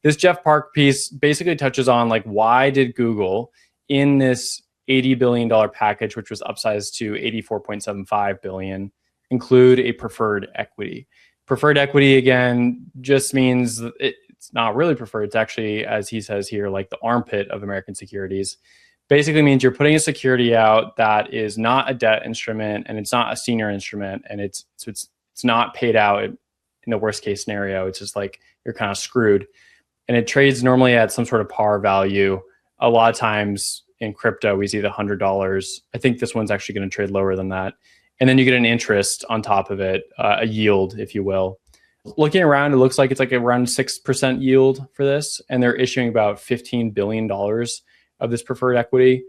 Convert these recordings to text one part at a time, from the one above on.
this Jeff Park piece basically touches on like, why did Google in this $80 billion package, which was upsized to $84.75 billion, include a preferred equity? Preferred equity, again, just means it's not really preferred. It's actually, as he says here, like the armpit of American securities. Basically means you're putting a security out that is not a debt instrument and it's not a senior instrument, and it's not paid out in the worst case scenario. It's just like you're kind of screwed. And it trades normally at some sort of par value. A lot of times in crypto, we see the $100. I think this one's actually going to trade lower than that. And then you get an interest on top of it, a yield, if you will. Looking around, it looks like it's like around 6% yield for this. And they're issuing about $15 billion of this preferred equity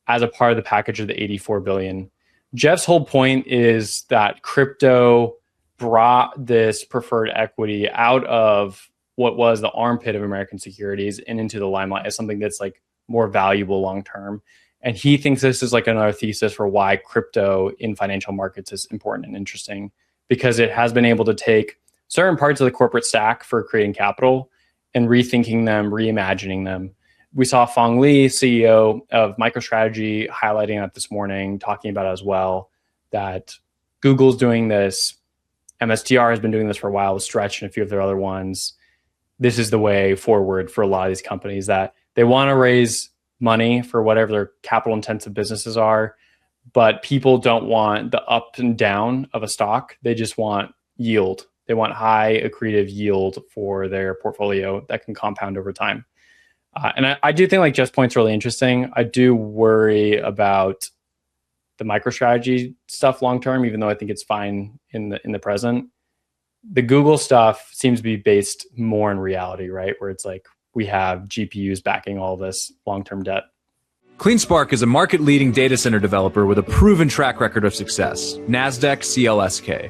as a part of the package of the $84 billion. Jeff's whole point is that crypto brought this preferred equity out of what was the armpit of American securities and into the limelight as something that's like more valuable long-term. And he thinks this is like another thesis for why crypto in financial markets is important and interesting, because it has been able to take certain parts of the corporate stack for creating capital and rethinking them, reimagining them. We saw Phong Li, CEO of MicroStrategy, highlighting that this morning, talking about it as well, that Google's doing this. MSTR has been doing this for a while with Stretch and a few of their other ones. This is the way forward for a lot of these companies, that they want to raise money for whatever their capital intensive businesses are, but people don't want the up and down of a stock. They just want yield. They want high accretive yield for their portfolio that can compound over time. And I do think like Jeff's point's really interesting. I do worry about the MicroStrategy stuff long term, even though I think it's fine in the present. The Google stuff seems to be based more in reality, right? Where it's like we have GPUs backing all this long-term debt. CleanSpark is a market-leading data center developer with a proven track record of success. NASDAQ CLSK.